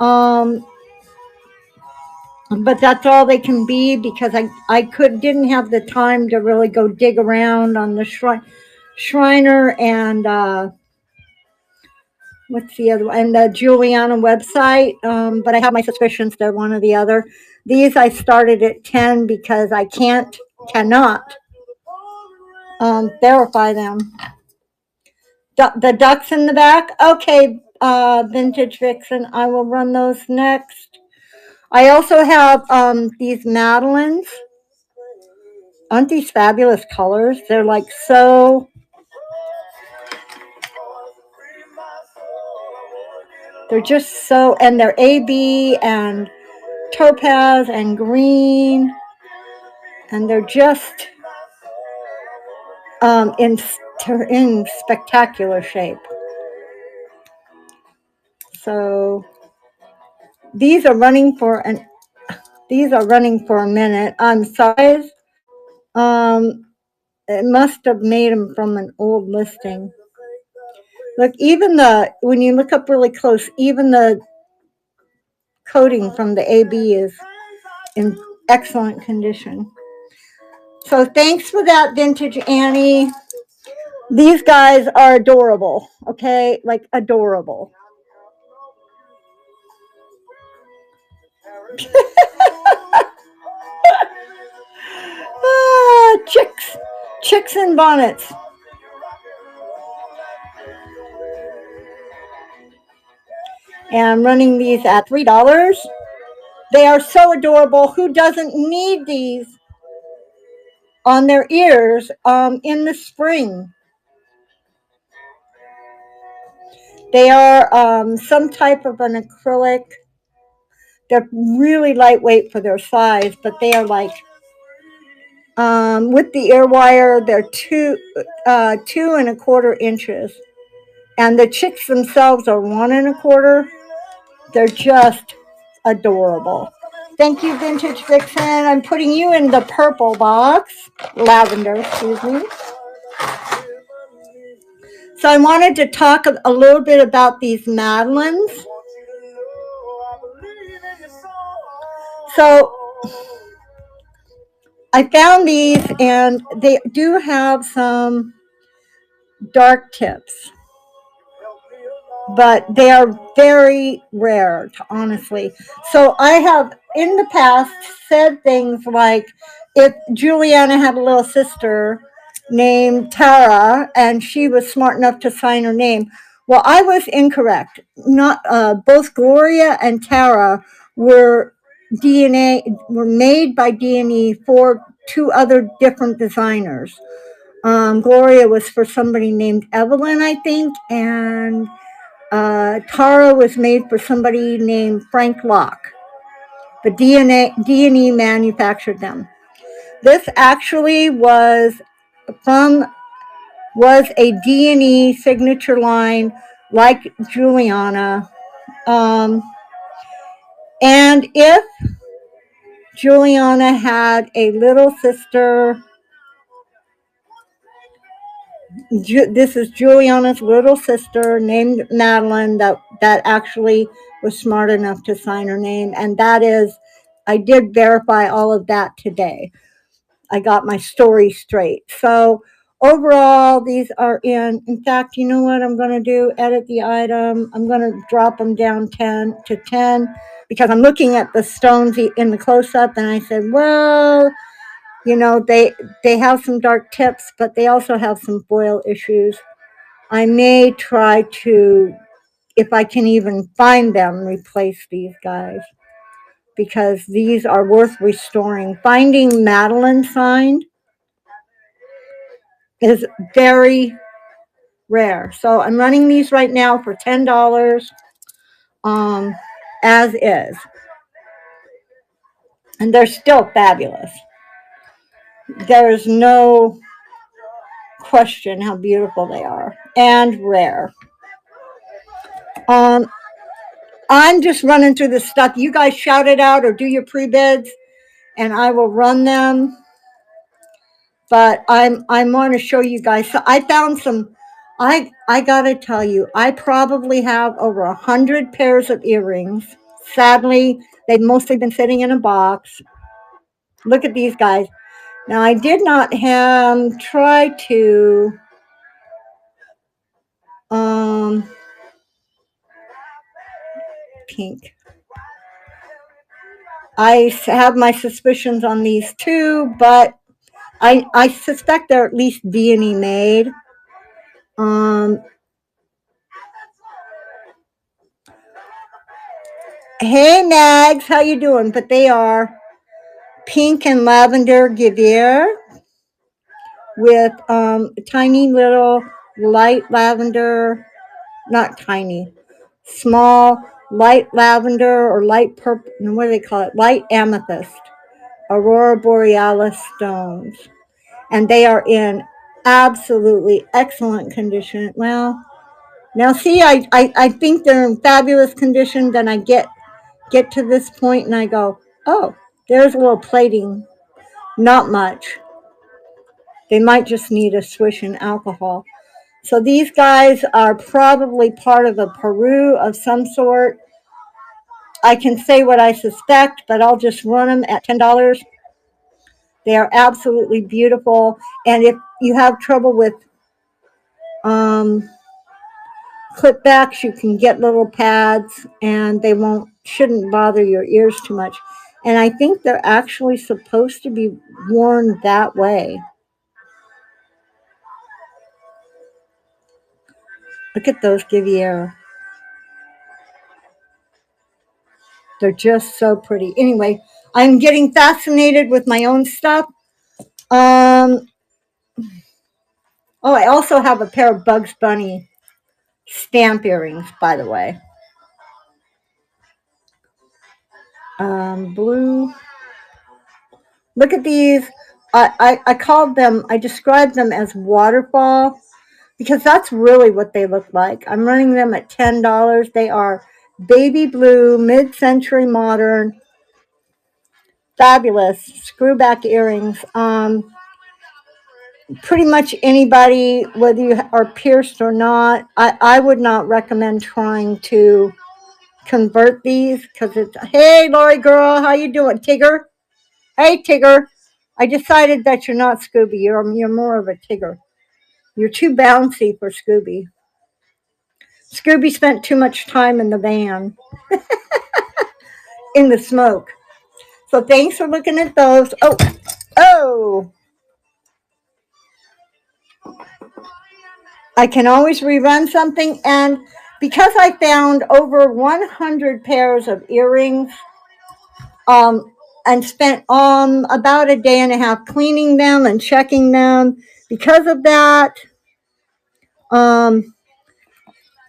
Um, but that's all they can be because I didn't have the time to really go dig around on the Shriner and what's the other one? And the Juliana website. But I have my suspicions they're one or the other. These I started at 10 because I cannot verify them. The ducks in the back. Okay, Vintage Vixen. I will run those next. I also have these Madeleines. Aren't these fabulous colors? They're like so. They're just so, and they're AB and topaz and green, and they're just in spectacular shape. So these are running for a minute. I'm sorry. It must have made them from an old listing. Look, even when you look up really close, even the coating from the AB is in excellent condition. So thanks for that, Vintage Annie. These guys are adorable, okay? Like adorable. Chicks in bonnets. And I'm running these at $3. They are so adorable. Who doesn't need these on their ears in the spring? They are some type of an acrylic. They're really lightweight for their size, but they are like with the ear wire. They're 2.25 inches, and the chicks themselves are 1.25. They're just adorable. Thank you, Vintage Vixen. I'm putting you in the purple box, lavender, excuse me. So I wanted to talk a little bit about these Madeleines. So I found these, and they do have some dark tips, but they are very rare, honestly. So I have in the past said things like, if Juliana had a little sister named Tara and she was smart enough to sign her name. Well, I was incorrect. Not both Gloria and Tara were made by D&E for two other different designers. Gloria was for somebody named Evelyn, I think, and Tara was made for somebody named Frank Locke. But D&E manufactured them. This actually was a D&E signature line like Juliana. And if Juliana had a little sister, this is Juliana's little sister named Madeline that actually was smart enough to sign her name. And I did verify all of that today. I got my story straight. So overall, these are in fact, you know what I'm going to do? Edit the item. I'm going to drop them down 10 to 10 because I'm looking at the stones in the close-up, and I said, well, they have some dark tips, but they also have some foil issues. I may try to, if I can even find them, replace these guys because these are worth restoring. Finding Madeline signed is very rare. So I'm running these right now for $10 as is. And they're still fabulous. There's no question how beautiful they are and rare. I'm just running through the stuff. You guys shout it out or do your pre-bids and I will run them. But I want to show you guys. So I found some. I gotta tell you, I probably have over 100 pairs of earrings. Sadly, they've mostly been sitting in a box. Look at these guys. Now, I did not try to um, pink. I have my suspicions on these two, but I suspect they're at least D&E made. Um, hey, Mags, how you doing? But they are pink and lavender Givier with tiny little light lavender, not tiny, small light lavender or light purple, what do they call it? Light amethyst, aurora borealis stones. And they are in absolutely excellent condition. Well, now see, I think they're in fabulous condition. Then I get to this point and I go, oh, there's a little plating. Not much. They might just need a swish in alcohol. So these guys are probably part of a Peru of some sort. I can say what I suspect, but I'll just run them at $10. They are absolutely beautiful. And if you have trouble with clip backs, you can get little pads and they shouldn't bother your ears too much. And I think they're actually supposed to be worn that way. Look at those Givier. They're just so pretty. Anyway, I'm getting fascinated with my own stuff. Oh, I also have a pair of Bugs Bunny stamp earrings, by the way. Blue. Look at these. I called them, I described them as waterfall because that's really what they look like. I'm running them at $10. They are baby blue, mid-century modern, fabulous screwback earrings. Pretty much anybody, whether you are pierced or not, I would not recommend trying to convert these because it's, hey, Lori girl, how you doing? Tigger? Hey, Tigger. I decided that you're not Scooby. You're more of a Tigger. You're too bouncy for Scooby. Scooby spent too much time in the van, in the smoke. So thanks for looking at those. Oh. I can always rerun something. And because I found over 100 pairs of earrings, and spent about a day and a half cleaning them and checking them. Because of that,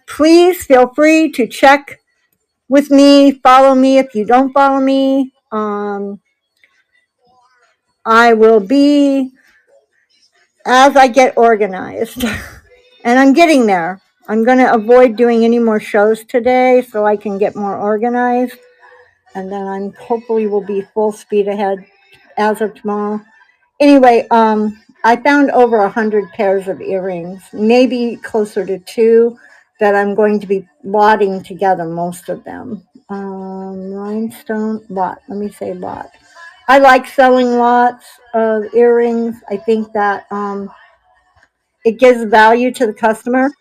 please feel free to check with me, follow me if you don't follow me. I will be as I get organized. And I'm getting there. I'm going to avoid doing any more shows today so I can get more organized. And then I'm hopefully will be full speed ahead as of tomorrow. Anyway, I found over 100 pairs of earrings, maybe closer to 2 that I'm going to be lotting together, most of them. Rhinestone lot. Let me say lot. I like selling lots of earrings. I think that it gives value to the customer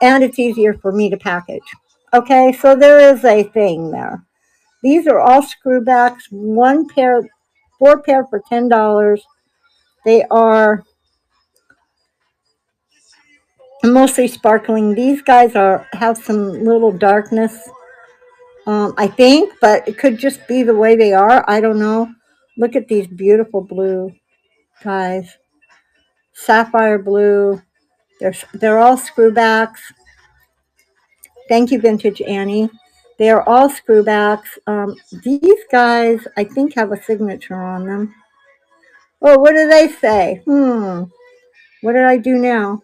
and it's easier for me to package. Okay, so there is a thing there. These are all screwbacks, 4 pair for $10. They are mostly sparkling. These guys have some little darkness, I think, but it could just be the way they are. I don't know. Look at these beautiful blue guys. Sapphire blue. They're all screwbacks. Thank you, Vintage Annie. They are all screwbacks. These guys, I think, have a signature on them. Oh, what do they say? What did I do now?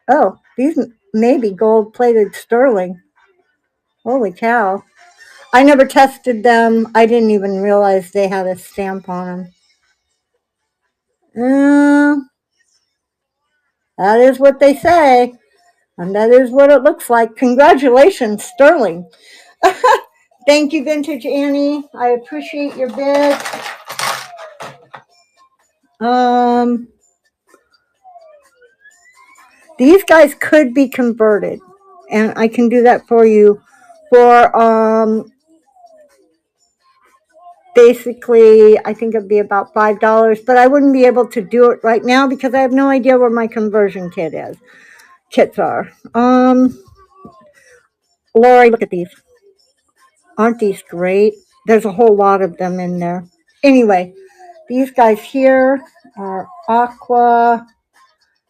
Oh, these may be gold-plated sterling. Holy cow. I never tested them. I didn't even realize they had a stamp on them. That is what they say. And that is what it looks like. Congratulations, sterling. Thank you, Vintage Annie. I appreciate your bid. Um, these guys could be converted, and I can do that for you for basically, I think it'd be about $5, but I wouldn't be able to do it right now because I have no idea where my conversion kits are. Lori, look at these. Aren't these great? There's a whole lot of them in there. Anyway, these guys here are aqua,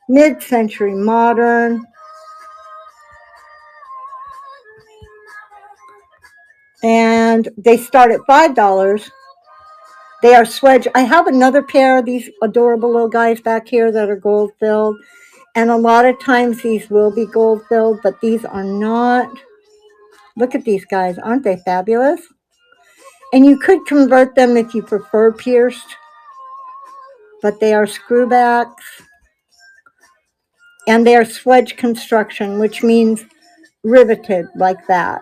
mid-century modern, and they start at $5. They are swedge. I have another pair of these adorable little guys back here that are gold filled. And a lot of times these will be gold filled, but these are not. Look at these guys. Aren't they fabulous? And you could convert them if you prefer pierced, but they are screwbacks. And they are swedge construction, which means riveted like that.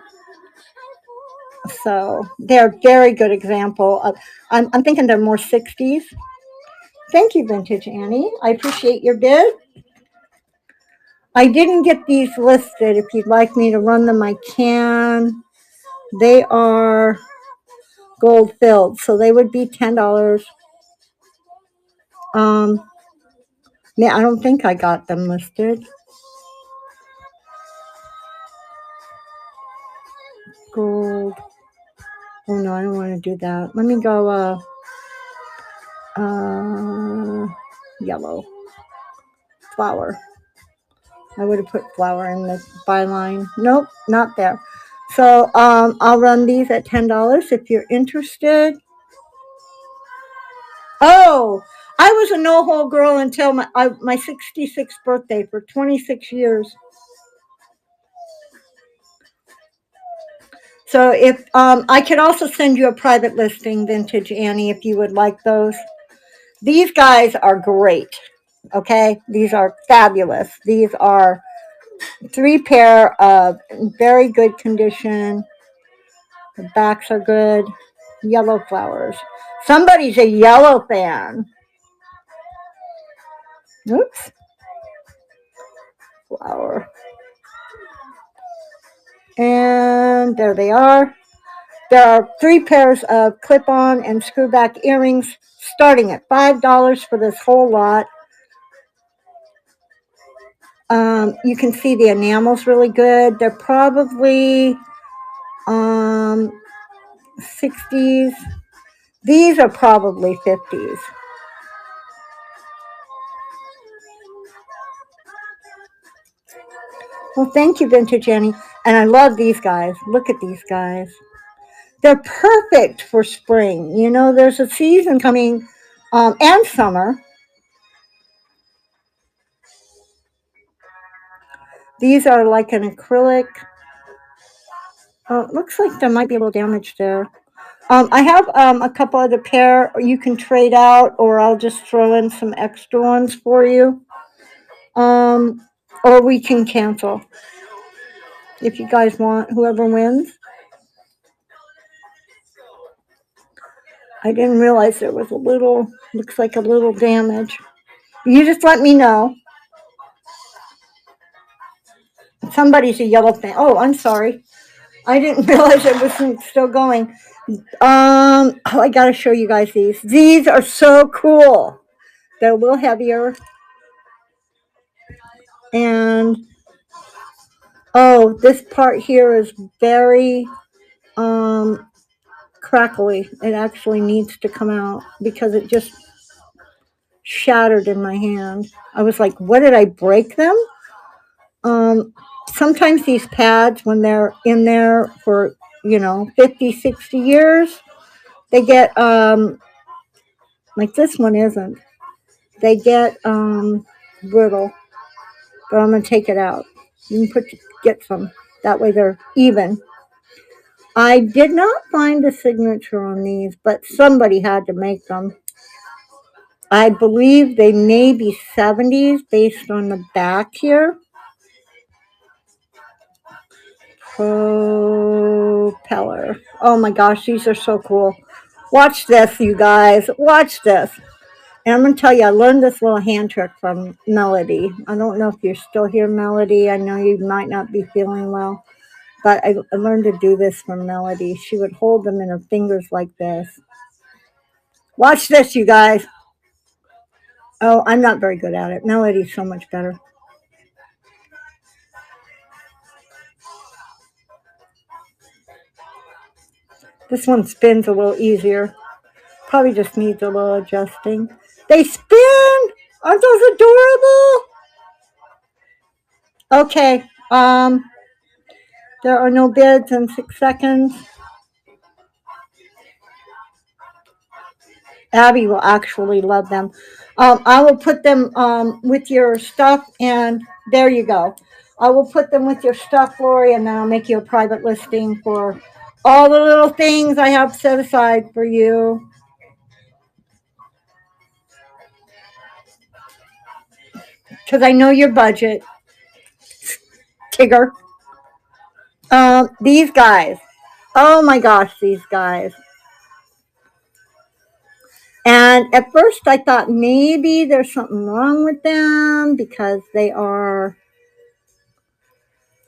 So they're a very good example of, I'm thinking they're more 60s. Thank you, Vintage Annie. I appreciate your bid. I didn't get these listed. If you'd like me to run them, I can. They are gold filled, so they would be $10. Yeah, I don't think I got them listed. Gold. Oh no, I don't want to do that. Let me go yellow. Flower. I would have put flower in the byline. Nope, not there. So I'll run these at $10 if you're interested. Oh, I was a no-hole girl until my 66th birthday for 26 years. So if I could also send you a private listing, Vintage Annie, if you would like those. These guys are great. Okay, these are fabulous. These are 3 pair of very good condition. The backs are good. Yellow flowers. Somebody's a yellow fan. Oops. Flower. And there they are. There are 3 pairs of clip-on and screw-back earrings starting at $5 for this whole lot. You can see the enamel's really good. They're probably 60s. These are probably 50s. Well, thank you, Vintage Annie. And I love these guys. Look at these guys. They're perfect for spring. You know, there's a season coming and summer. These are like an acrylic. Oh, it looks like there might be a little damage there. I have a couple other pair you can trade out, or I'll just throw in some extra ones for you. Or we can cancel if you guys want, whoever wins. I didn't realize there was looks like a little damage. You just let me know. Somebody's a yellow fan. Oh, I'm sorry. I didn't realize it was still going. I gotta show you guys these. These are so cool. They're a little heavier. And oh, this part here is very crackly. It actually needs to come out because it just shattered in my hand. I was like, what did I break them? Sometimes these pads, when they're in there for, 50, 60 years, they get, like this one isn't. They get brittle. But I'm going to take it out. You can get some. That way they're even. I did not find a signature on these, but somebody had to make them. I believe they may be 70s based on the back here. Pro Oh my gosh, these are so cool. Watch this, you guys. Watch this. And I'm going to tell you, I learned this little hand trick from Melody. I don't know if you're still here, Melody. I know you might not be feeling well, but I learned to do this from Melody. She would hold them in her fingers like this. Watch this, you guys. Oh, I'm not very good at it. Melody's so much better. This one spins a little easier. Probably just needs a little adjusting. They spin! Aren't those adorable? Okay, there are no bids in 6 seconds. Abby will actually love them. I will put them with your stuff, and there you go. I will put them with your stuff, Lori, and then I'll make you a private listing for all the little things I have set aside for you. Because I know your budget, Tigger. These guys. Oh my gosh, these guys. And at first I thought maybe there's something wrong with them because they are,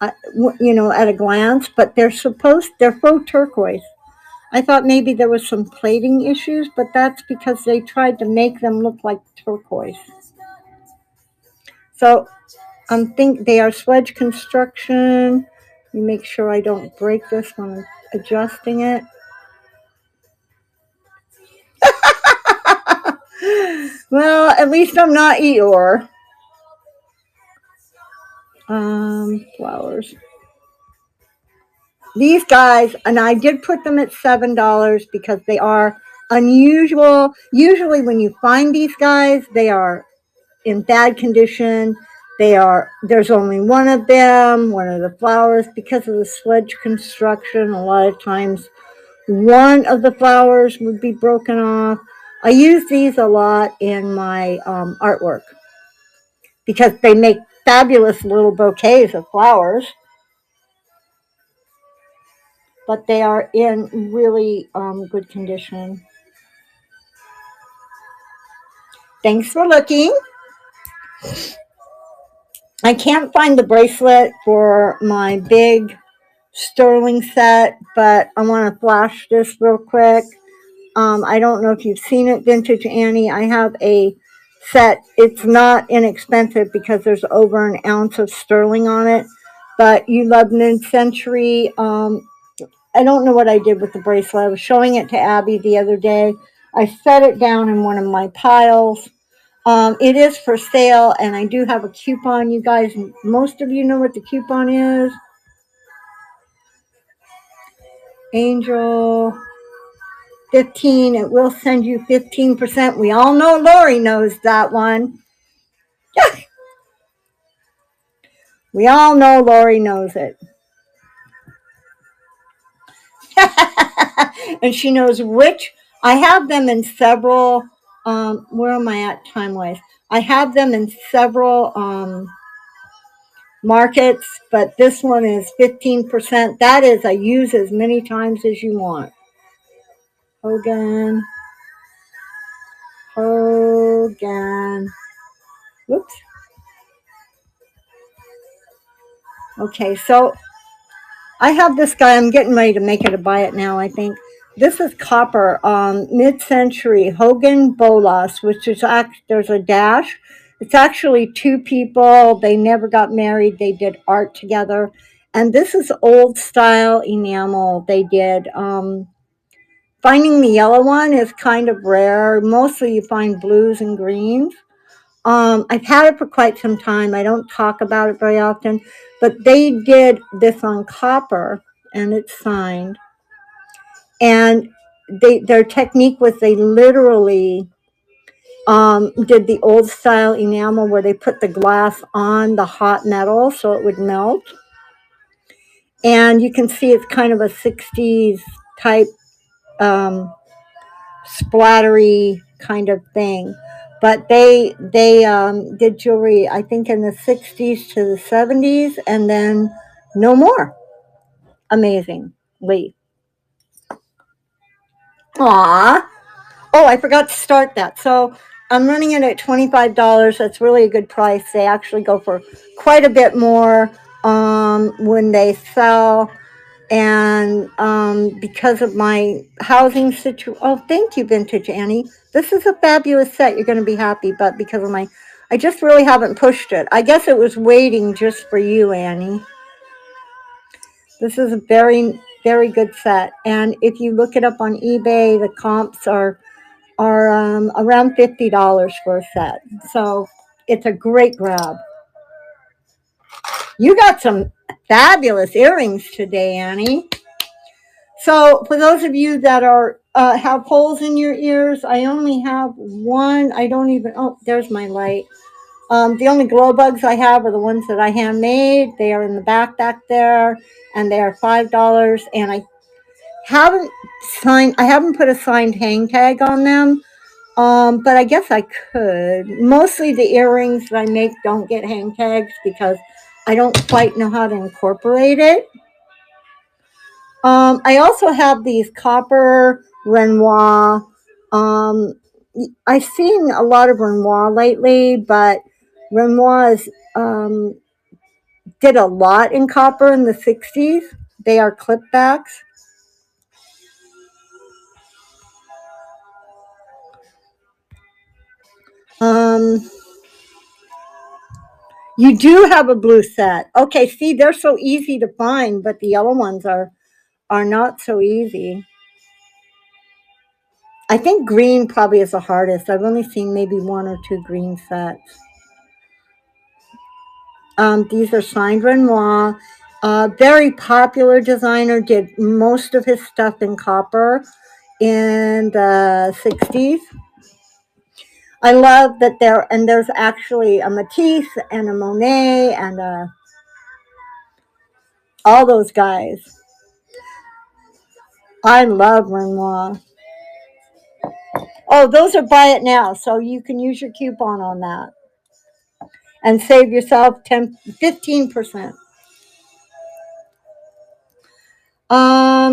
at a glance, but they're faux turquoise. I thought maybe there was some plating issues, but that's because they tried to make them look like turquoise. So think they are sledge construction. You make sure I don't break this when I'm adjusting it. Well, at least I'm not Eeyore. Flowers. These guys, and I did put them at $7 because they are unusual. Usually when you find these guys, they are in bad condition. There's only one of them, one of the flowers, because of the sledge construction. A lot of times one of the flowers would be broken off. I use these a lot in my artwork because they make fabulous little bouquets of flowers, but they are in really good condition. Thanks for looking. I can't find the bracelet for my big sterling set, but I want to flash this real quick. I don't know if you've seen it, Vintage Annie. I have a set. It's not inexpensive because there's over an ounce of sterling on it, but you love mid-century. I don't know what I did with the bracelet. I was showing it to Abby the other day. I set it down in one of my piles. It is for sale, and I do have a coupon. You guys, most of you know what the coupon is. Angel 15. It will send you 15%. We all know Lori knows that one. We all know Lori knows it. And she knows which. I have them in several. Where am I at time-wise? I have them in several markets, but this one is 15%. That is, I use as many times as you want. Hogan. Whoops. Okay, so I have this guy. I'm getting ready to make it to buy it now, I think. This is copper, mid-century Hogan Bolas, which is there's a dash. It's actually two people. They never got married. They did art together. And this is old style enamel they did. Finding the yellow one is kind of rare. Mostly you find blues and greens. I've had it for quite some time. I don't talk about it very often, but they did this on copper, and it's signed. And their technique was they literally did the old style enamel where they put the glass on the hot metal so it would melt. And you can see it's kind of a 60s type splattery kind of thing. But they did jewelry, I think, in the 60s to the 70s, and then no more. Amazingly. Aw. Oh, I forgot to start that. So I'm running it at $25. That's really a good price. They actually go for quite a bit more when they sell. And because of my housing situation, oh, thank you, Vintage Annie. This is a fabulous set. You're going to be happy, but because of I just really haven't pushed it. I guess it was waiting just for you, Annie. This is a very, very good set. And if you look it up on eBay, the comps are around $50 for a set. So it's a great grab. You got some fabulous earrings today, Annie. So for those of you that are have holes in your ears, I only have one. I don't even. Oh, there's my light. The only glow bugs I have are the ones that I handmade. They are in the back there, and they are $5. And haven't I haven't put a signed hang tag on them. But I guess I could. Mostly the earrings that I make don't get hang tags because I don't quite know how to incorporate it. I also have these copper Renoir. Um, I've seen a lot of Renoir lately, but Renoirs did a lot in copper in the 60s. They are clipbacks. Um, you do have a blue set. Okay, see, they're so easy to find, but the yellow ones are not so easy. I think green probably is the hardest. I've only seen maybe one or two green sets. These are signed Renoir. Very popular designer, did most of his stuff in copper in the 60s. I love that there's actually a Matisse and a Monet and all those guys. I love Renoir. Oh, those are buy it now, so you can use your coupon on that and save yourself 15%.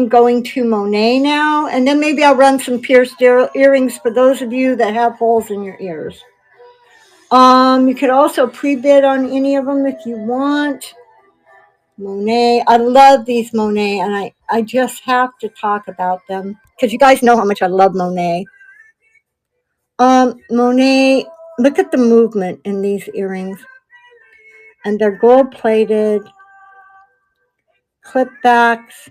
Going to Monet now, and then maybe I'll run some pierced earrings for those of you that have holes in your ears. You could also pre-bid on any of them if you want. Monet, I love these Monet, and I just have to talk about them because you guys know how much I love Monet. Monet, look at the movement in these earrings, and they're gold plated, clip backs.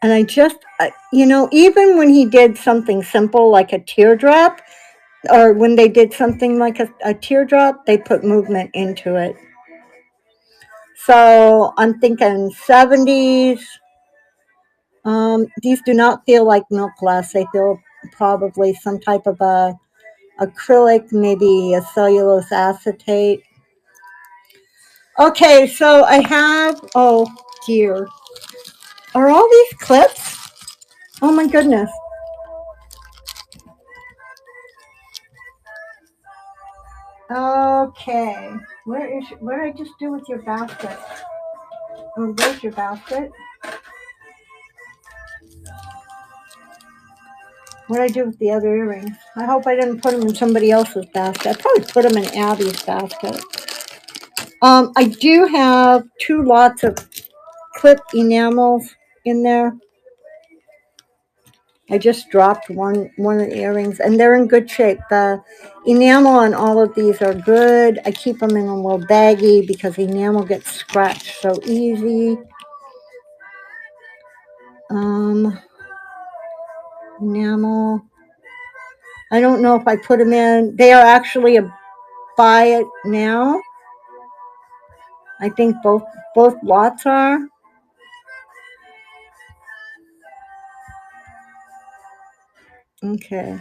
And even when he did something simple like a teardrop, or when they did something like a teardrop, they put movement into it. So I'm thinking 70s. These do not feel like milk glass. They feel probably some type of a acrylic, maybe a cellulose acetate. Okay, so I have, oh dear. Are all these clips? Oh my goodness. Okay. What did I just do with your basket? Oh, there's your basket. What did I do with the other earrings? I hope I didn't put them in somebody else's basket. I probably put them in Abby's basket. I do have 2 lots of clip enamels in there. I just dropped one of the earrings, and they're in good shape. The enamel on all of these are good. I keep them in a little baggie because enamel gets scratched so easy. Enamel. I don't know if I put them in. They are actually a buy it now. I think both lots are. Okay.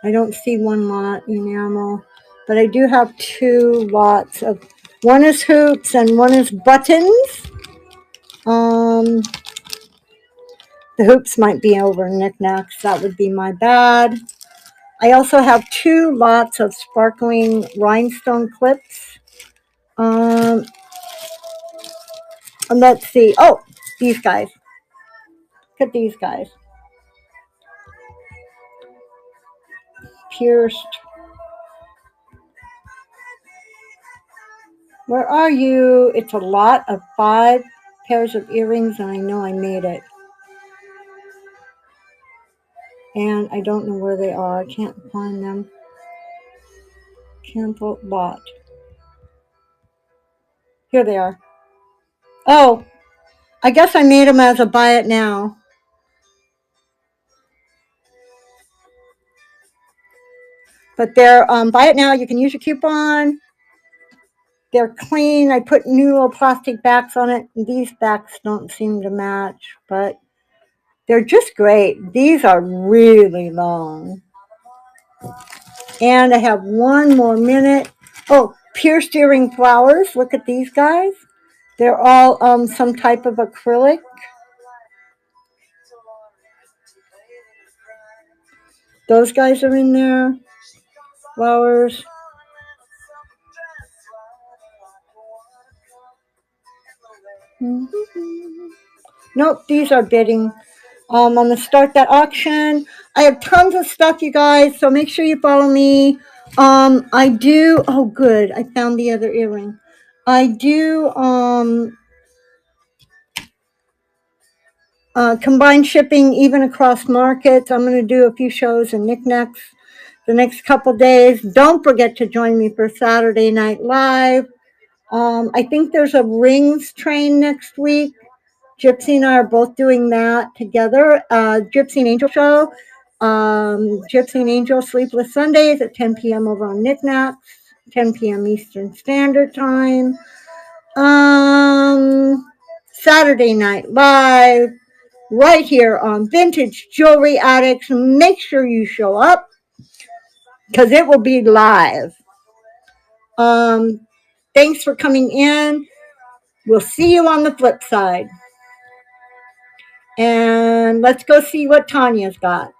I don't see one lot enamel, but I do have 2 lots of. One is hoops and one is buttons. The hoops might be over knickknacks. That would be my bad. I also have 2 lots of sparkling rhinestone clips. Um, and let's see. Oh, these guys. Look at these guys. Pierced. Where are you? It's a lot of 5 pairs of earrings, and I know I made it. And I don't know where they are. I can't find them. Cancel lot. Here they are. Oh, I guess I made them as a buy it now. But they're buy it now. You can use your coupon. They're clean. I put new little plastic backs on it. These backs don't seem to match, but they're just great. These are really long. And I have 1 more minute. Oh, pierced earring flowers. Look at these guys. They're all some type of acrylic. Those guys are in there. Flowers. Nope, these are bidding. I'm going to start that auction. I have tons of stuff, you guys, so make sure you follow me. I do, oh, good. I found the other earring. I do combined shipping even across markets. I'm going to do a few shows and knickknacks the next couple days. Don't forget to join me for Saturday Night Live. I think there's a rings train next week. Gypsy and I are both doing that together. Gypsy and Angel show. Gypsy and Angel Sleepless Sundays at 10 p.m. over on Knickknacks, 10 p.m. Eastern Standard Time. Saturday Night Live, right here on Vintage Jewelry Addicts. Make sure you show up because it will be live. Thanks for coming in. We'll see you on the flip side. And let's go see what Tanya's got.